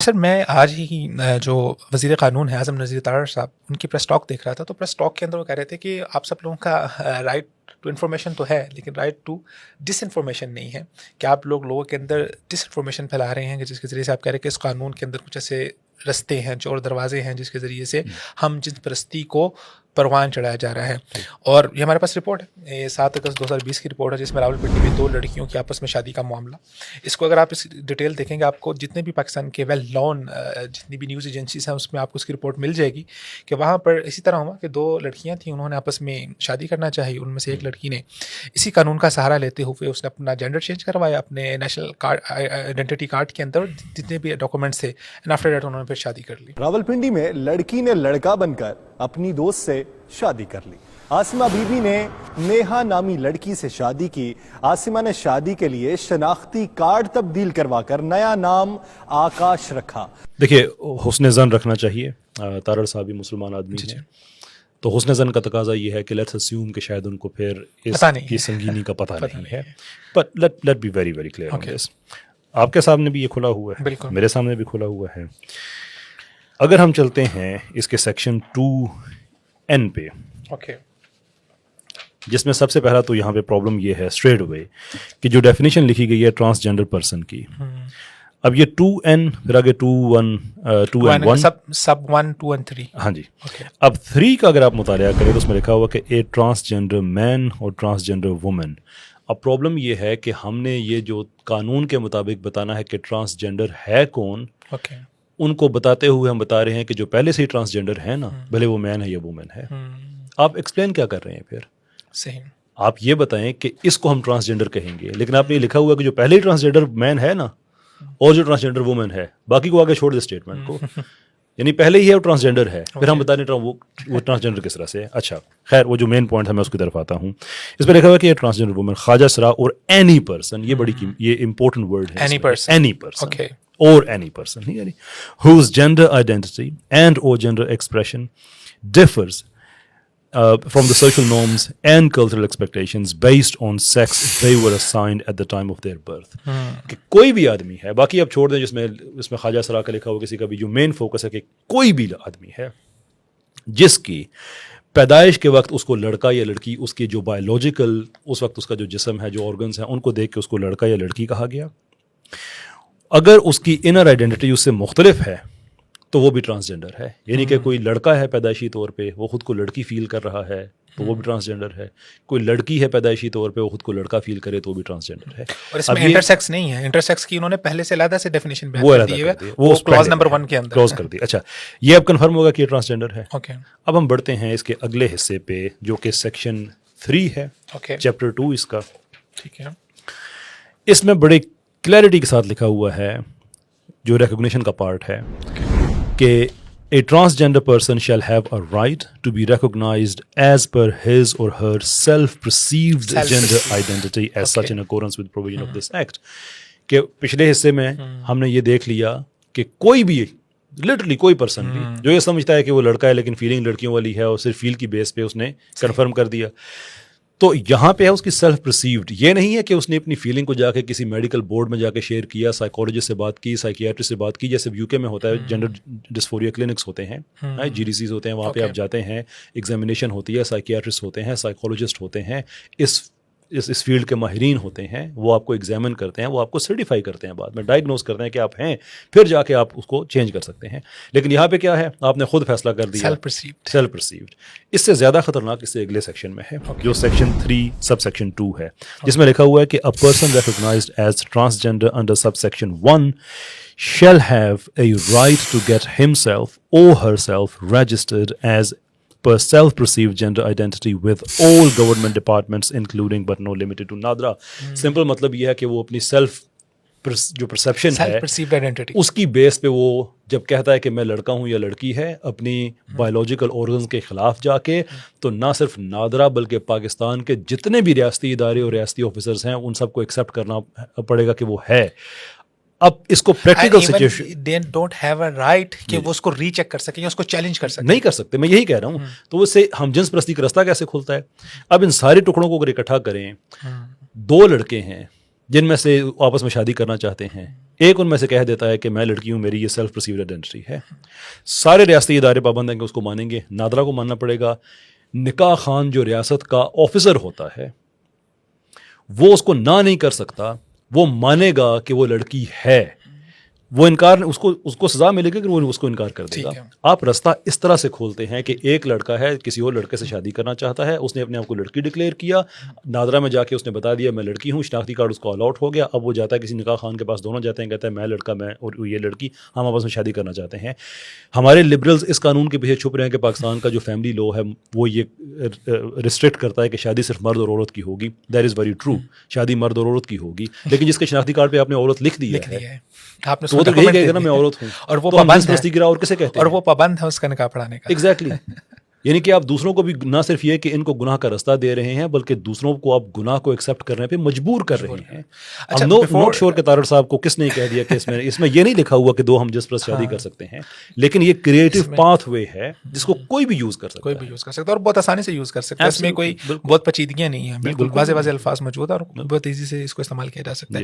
سر میں آج ہی جو وزیر قانون ہے اعظم نذیر تارڑ صاحب ان کی پریس ٹاک دیکھ رہا تھا، تو پریس ٹاک کے اندر وہ کہہ رہے تھے کہ آپ سب لوگوں کا رائٹ ٹو انفارمیشن تو ہے، لیکن رائٹ ٹو ڈس انفارمیشن نہیں ہے، کہ آپ لوگوں کے اندر ڈس انفارمیشن پھیلا رہے ہیں، جس کے ذریعے سے آپ کہہ رہے ہیں کہ اس قانون کے اندر کچھ ایسے رستے ہیں اور دروازے ہیں جس کے ذریعے سے ہم جنس پرستی کو پروان چڑھایا جا رہا ہے۔ اور یہ ہمارے پاس رپورٹ ہے، یہ 7 اگست 2020 کی رپورٹ ہے، جس میں راولپنڈی میں 2 لڑکیوں کی آپس میں شادی کا معاملہ۔ اس کو اگر آپ اس ڈیٹیل دیکھیں گے، آپ کو جتنے بھی پاکستان کے ویل نون جتنی بھی نیوز ایجنسیز ہیں اس میں آپ کو اس کی رپورٹ مل جائے گی کہ وہاں پر اسی طرح ہوا کہ 2 لڑکیاں تھیں، انہوں نے آپس میں شادی کرنا چاہی، ان میں سے ایک لڑکی نے اسی قانون کا سہارا لیتے ہوئے اس نے اپنا جینڈر چینج کروایا اپنے نیشنل کارڈ آئیڈینٹی کارڈ کے اندر جتنے بھی ڈاکومنٹس تھے، اینڈ آفٹر دیٹ انہوں نے پھر شادی کر لی۔ راولپنڈی میں لڑکی نے لڑکا بن کر اپنی دوست سے شادی کر لی۔ عاصمہ بی بی نے نیہا نامی لڑکی سے شادی کی۔ عاصمہ نے شادی کے لیے شناختی کارڈ تبدیل کروا کر نیا نام آکاش رکھا۔ دیکھیے، حسن زن رکھنا چاہیے، تارڑ صاحب بھی مسلمان آدمی ہیں، تو حسن زن کا تقاضا یہ ہے کہ لیٹس اسیوم کہ شاید ان کو پھر اس کی سنگینی کا پتہ نہیں ہے، but let be very very clear on this. آپ کے سامنے بھی یہ کھلا ہوا ہے، میرے سامنے بھی کھلا ہوا ہے۔ اگر ہم چلتے ہیں اس کے سیکشن 2N پہ، جس میں سب سے پہلا تو یہاں پہ پرابلم یہ ہے اسٹریٹ اوے کہ جو ڈیفینیشن لکھی گئی ہے ٹرانسجینڈر پرسن کی، اب یہ 2N پھر آگے 2N1 سب 1 2 and 3، ہاں جی، اب 3 کا اگر آپ مطالعہ کریں تو اس میں لکھا ہوا کہ اے ٹرانسجینڈر مین اور ٹرانسجینڈر وومن۔ اب پرابلم یہ ہے کہ ہم نے یہ جو قانون کے مطابق بتانا ہے کہ ٹرانسجینڈر ہے کون، ان کو بتاتے ہوئے ہم بتا رہے ہیں کہ جو پہلے سے ہی ٹرانسجینڈر ہے نا، بھلے وہ مین ہے یا وومن ہے، آپ ایکسپلین کیا کر رہے ہیں پھر؟ صحیح، آپ یہ بتائیں کہ اس کو ہم ٹرانسجینڈر کہیں گے، لیکن آپ نے یہ لکھا ہوا کہ جو پہلے ہی ٹرانسجینڈر مین ہے نا اور جو ٹرانسجینڈر وومن ہے، باقی کو آگے چھوڑ دے اسٹیٹمنٹ کو، یعنی پہلے ہی ہے وہ ٹرانسجینڈر ہے، پھر ہم بتا رہے ہیں وہ ٹرانسجینڈر کس طرح سے ہے۔ اچھا خیر، وہ جو مین پوائنٹ ہے میں اس کی طرف آتا ہوں۔ اس پہ لکھا ہوا کہ یہ ٹرانسجینڈر وومن خواجہ سرا اور اینی پرسن، یہ امپورٹنٹ ورڈ ہے، any person or any person, یعنی whose gender identity and or gender expression differs from the social norms and cultural expectations based on sex they were assigned at the time of their birth۔ کہ کوئی بھی آدمی ہے، باقی اب چھوڑ دیں جس میں خواجہ سرا کا لکھا ہو کسی کا بھی، جو مین فوکس ہے کہ کوئی بھی آدمی ہے جس کی پیدائش کے وقت اس کو لڑکا یا لڑکی، اس کی جو بایولوجیکل اس وقت اس کا جو جسم ہے، جو آرگنز ہیں، ان کو دیکھ کے اس کو لڑکا یا لڑکی کہا گیا۔ اگر اس کی انر آئیڈینٹی اس سے مختلف ہے تو وہ بھی ٹرانسجینڈر ہے، یعنی کہ کوئی لڑکا ہے پیدائشی طور پہ، وہ خود کو لڑکی فیل کر رہا ہے تو وہ بھی ٹرانسجینڈر ہے، کوئی لڑکی ہے پیدائشی طور پہ وہ خود کو لڑکا فیل کرے تو وہ بھی ٹرانسجینڈر ہے۔ اور اس میں انٹرسیکس نہیں ہے، انٹرسیکس کی انہوں نے پہلے سے علیحدہ سے ڈیفینیشن بیان کر دی ہے، وہ کلاز نمبر 1 کے اندر کلوز کر دی۔ اچھا، یہ اب کنفرم ہوگا کہ یہ ٹرانسجینڈر ہے۔ اب ہم بڑھتے ہیں اس کے اگلے حصے پہ جو کہ سیکشن 3 ہے، چیپٹر 2 اس کا۔ ٹھیک ہے، اس میں بڑے کلیئرٹی کے ساتھ لکھا ہوا ہے، جو ریکگنیشن کا پارٹ ہے، کہ a transgender person shall have a right to be recognised as per his or her self perceived gender identity as such in accordance with provision of this act. کہ پچھلے حصے میں ہم نے یہ دیکھ لیا کہ کوئی بھی لٹرلی کوئی پرسن بھی جو یہ سمجھتا ہے کہ وہ لڑکا ہے لیکن فیلنگ لڑکیوں والی ہے اور صرف فیل کی بیس پہ اس نے کنفرم کر دیا، تو یہاں پہ ہے اس کی سیلف پرسیوڈ۔ یہ نہیں ہے کہ اس نے اپنی فیلنگ کو جا کے کسی میڈیکل بورڈ میں جا کے شیئر کیا، سائیکالوجسٹ سے بات کی، سائیکیاٹرسٹ سے بات کی، جیسے یو کے میں ہوتا ہے، جینڈر ڈسفوریا کلینکس ہوتے ہیں، GDCs ہوتے ہیں، وہاں پہ آپ جاتے ہیں، ایگزامینیشن ہوتی ہے، سائیکیاٹرسٹ ہوتے ہیں، سائیکالوجسٹ ہوتے ہیں، اس فیلڈ کے ماہرین ہوتے ہیں، وہ آپ کو ایگزامن کرتے ہیں، وہ آپ کو سرٹیفائی کرتے ہیں، بعد میں ڈائگنوز کرتے ہیں کہ آپ ہیں، پھر جا کے آپ اس کو چینج کر سکتے ہیں۔ لیکن یہاں پہ کیا ہے، آپ نے خود فیصلہ کر دیا، سیلف پرسیوڈ۔ اس سے زیادہ خطرناک اس سے اگلے سیکشن میں ہے، جو سیکشن 3 سب سیکشن 2 ہے، جس میں لکھا ہوا ہے کہ a person recognized as transgender under sub section 1 shall have a right to get himself or herself registered as per self-perceived gender identity with all government departments including but no limited to NADRA. Simple مطلب یہ ہے کہ وہ اپنی self جو perception ہے اس کی بیس پہ وہ جب کہتا ہے کہ میں لڑکا ہوں یا لڑکی ہے، اپنی بایولوجیکل آرگنز کے خلاف جا کے، تو نہ صرف نادرا بلکہ پاکستان کے جتنے بھی ریاستی ادارے اور ریاستی آفیسرز ہیں ان سب کو ایکسیپٹ کرنا پڑے گا کہ وہ ہے۔ اب اس کو practical situation they don't have a right کہ وہ اس کو ری چیک کر سکیں یا اس کو چیلنج کر سکیں، نہیں کر سکتے، میں یہی کہہ رہا ہوں۔ تو اس سے ہم جنس پرستی کا رستہ کیسے کھلتا ہے؟ اب ان سارے ٹکڑوں کو اگر اکٹھا کریں، 2 لڑکے ہیں، جن میں سے آپس میں شادی کرنا چاہتے ہیں، ایک ان میں سے کہہ دیتا ہے کہ میں لڑکی ہوں، میری یہ سیلف پرسیوڈ آئیڈینٹی ہے، سارے ریاستی ادارے پابند ہیں کہ اس کو مانیں گے، نادرا کو ماننا پڑے گا، نکاح خان جو ریاست کا آفیسر ہوتا ہے وہ اس کو نہ نہیں کر سکتا، وہ مانے گا کہ وہ لڑکی ہے، وہ انکار اس کو سزا ملے گی کہ وہ اس کو انکار کر دے گا. آپ رستہ اس طرح سے کھولتے ہیں کہ ایک لڑکا ہے کسی اور لڑکے سے شادی کرنا چاہتا ہے، اس نے اپنے آپ کو لڑکی ڈکلیئر کیا، نادرا میں جا کے اس نے بتا دیا میں لڑکی ہوں، شناختی کارڈ اس کو آل آؤٹ ہو گیا، اب وہ جاتا ہے کسی نکاح خان کے پاس، دونوں جاتے ہیں، کہتا ہے میں لڑکا، میں اور یہ لڑکی، ہم آپس میں شادی کرنا چاہتے ہیں. ہمارے لبرلز اس قانون کے پیچھے چھپ رہے ہیں کہ پاکستان کا جو فیملی لا ہے وہ یہ ریسٹرکٹ کرتا ہے کہ شادی صرف مرد اور عورت کی ہوگی. دیٹ از ویری ٹرو، شادی مرد اور عورت کی ہوگی، لیکن جس کے شناختی کارڈ پہ آپ نے عورت لکھ دیا ہے آپ نے تو وہ تو یہی کہے گا نا میں عورت ہوں، اور وہ تو ہم پابند جنس پرستی گرا اور کسے کہتے ہیں، اور وہ پابند ہے اس کا نکاح پڑھانے کا. ایگزیکٹلی. یعنی کہ آپ دوسروں کو بھی نہ صرف یہ کہ ان کو گناہ کا رستہ دے رہے ہیں بلکہ دوسروں کو آپ گناہ کو ایکسیپٹ کرنے پہ مجبور کر رہے ہیں. اب نوٹ شور کے تارڑ صاحب کو کس نے کہہ دیا کہ اس میں یہ نہیں لکھا ہوا کہ دو ہم جنس پرست شادی کر سکتے ہیں، لیکن یہ کریٹو پاتھ وے ہے جس کو کوئی بھی یوز کر سکتا ہے، کوئی بھی یوز کر سکتا ہے اور بہت آسانی سے یوز کر سکتا ہے. اس میں کوئی بہت پیچیدگیاں نہیں ہیں، بالکل واضح واضح الفاظ موجود ہیں اور بہت ایزی سے اس کو استعمال کیا جا سکتا ہے.